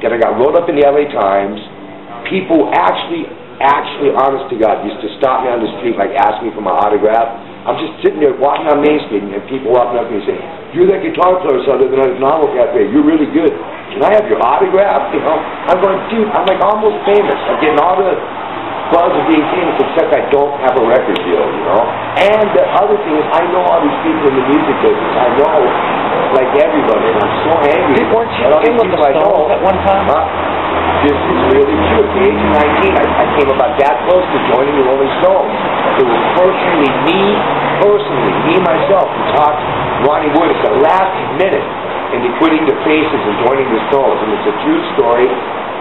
that I got wrote up in the LA Times. People actually, honest to God, used to stop me on the street, like ask me for my autograph. I'm just sitting there walking on Main Street, and people walking up to me and saying, "You're that guitar player son of the novel cafe. You're really good. Can I have your autograph?" You know, I'm going, dude, I'm like almost famous. I'm getting all the buzz of being famous, except I don't have a record deal, you know. And the other thing is, I know all these people in the music business. I know, like everybody, and I'm so angry. Weren't you in with the Stones at one time? This is really true. At the age of 19, I came about that close to joining the Rolling Stones. It was personally, myself, who talked Ronnie Wood at the last minute into quitting the Faces and joining the Stones. And it's a true story.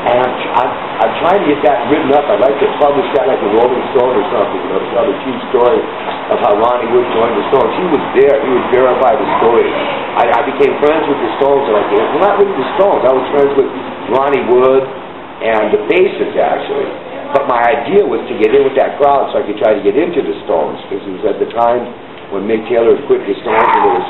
And I'm trying to get that written up. I'd like to publish that like a Rolling Stone or something, you know, to tell the true story of how Ronnie Wood joined the Stones. He was there. He would verify the story. I became friends with the Stones, and well, not really the Stones. I was friends with Ronnie Wood and the Faces, actually. But my idea was to get in with that crowd so I could try to get into the Stones, because it was at the time when Mick Taylor had quit the Stones, and it was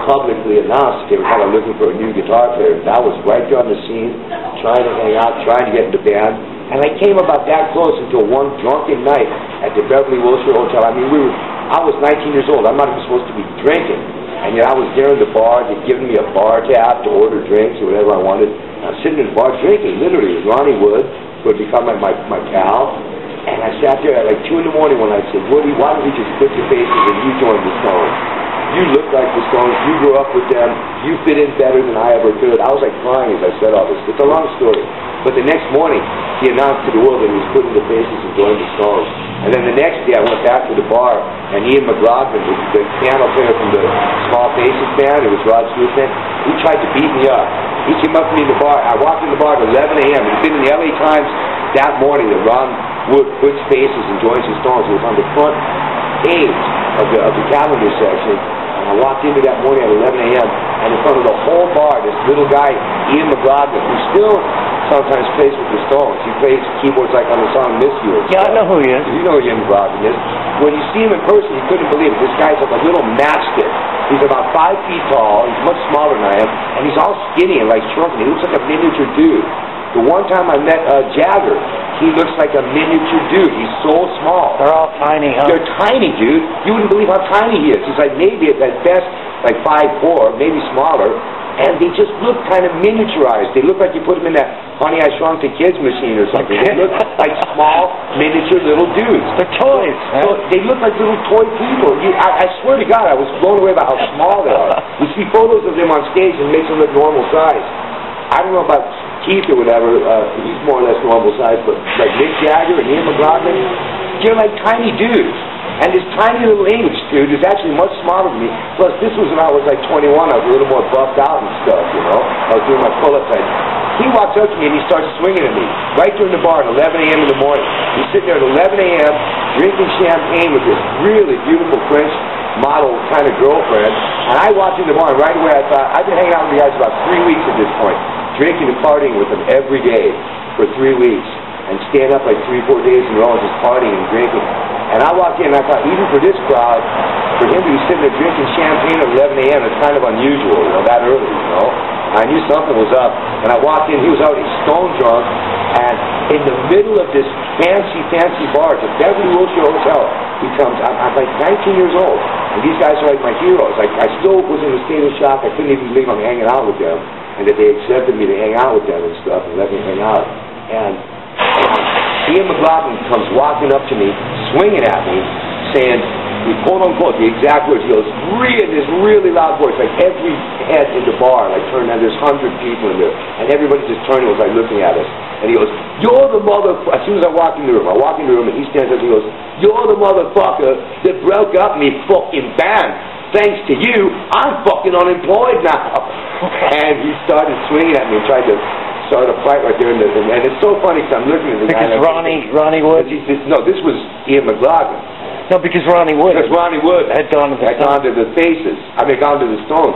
publicly announced that they were kind of looking for a new guitar player. And I was right there on the scene, trying to hang out, trying to get in the band. And I came about that close until one drunken night at the Beverly Wilshire Hotel. I mean, I was 19 years old. I'm not even supposed to be drinking. And yet I was there in the bar. They'd given me a bar tab to order drinks or whatever I wanted. And I was sitting in the bar drinking, literally, with Ronnie Wood, who had become like my pal. And I sat there at like 2 in the morning when I said, "Woody, why don't we just quit the Faces and you join the Stones? You look like the Stones. You grew up with them. You fit in better than I ever could." I was like crying as I said all this. It's a long story. But the next morning, he announced to the world that he was quitting the Faces and joining the Stones. And then the next day, I went back to the bar, and Ian McLaughlin, the piano player from the Small Faces band, it was Rod Stewart's band, he tried to beat me up. He came up to me in the bar. I walked in the bar at 11 a.m. It had been in the LA Times that morning that Ron Wood quits Faces and joins the Stones. It was on the front page of the calendar section. And I walked into that morning at 11 a.m. and in front of the whole bar, this little guy, Ian McLaughlin, who still sometimes plays with the Stones. He plays keyboards like on the song "Miss You." Yeah, I know who he is. You know who Ian McLaughlin is. When you see him in person, you couldn't believe it. This guy's like a little matchstick. He's about 5 feet tall. He's much smaller than I am, and he's all skinny and like shrunken. He looks like a miniature dude. The one time I met Jagger, he looks like a miniature dude. He's so small. They're all tiny, huh? They're tiny, dude. You wouldn't believe how tiny he is. He's like maybe at best like 5'4", maybe smaller. And they just look kind of miniaturized. They look like you put them in that Honey, I Shrunk the Kids machine or something. They look like small, miniature little dudes. They're toys. So they look like little toy people. I swear to God, I was blown away by how small they are. You see photos of them on stage and it makes them look normal size. I don't know about Keith or whatever. He's more or less normal size, but like Mick Jagger and Ian McLaughlin, they're like tiny dudes. And this tiny little English dude is actually much smaller than me. Plus, this was when I was like 21. I was a little more buffed out and stuff, you know. I was doing my pull-up thing. He walks up to me and he starts swinging at me right during the bar at 11 a.m. in the morning. He's sitting there at 11 a.m. drinking champagne with this really beautiful French model kind of girlfriend. And I walked in the bar and right away I thought, I've been hanging out with the guys about 3 weeks at this point, drinking and partying with them every day for 3 weeks. And staying up like 3-4 days in a row and just partying and drinking. And I walked in and I thought, even for this crowd, for him to be sitting there drinking champagne at 11 a.m. is kind of unusual, you know, that early, you know. I knew something was up. And I walked in, he was already stone drunk, and in the middle of this fancy bar, the Beverly Wilshire Hotel, I'm like 19 years old, and these guys are like my heroes. I still was in a state of shock. I couldn't even believe I'm hanging out with them, and that they accepted me to hang out with them and stuff, and let me hang out. And Ian McLaughlin comes walking up to me, swinging at me, saying, quote unquote, the exact words, he goes, this really loud voice, like every head in the bar, like turned, and there's 100 people in there, and everybody just turned and was like looking at us. And he goes, "You're the motherfucker," as soon as I walk in the room, and he stands up and he goes, "You're the motherfucker that broke up me fucking band. Thanks to you, I'm fucking unemployed now." And he started swinging at me and tried to start a fight right there, and it's so funny because I'm looking at the guy. Because Ronnie Wood? No, this was Ian McLaughlin. No, because Ronnie Wood. Because Ronnie Wood had gone to the Faces. I mean, gone to the Stones.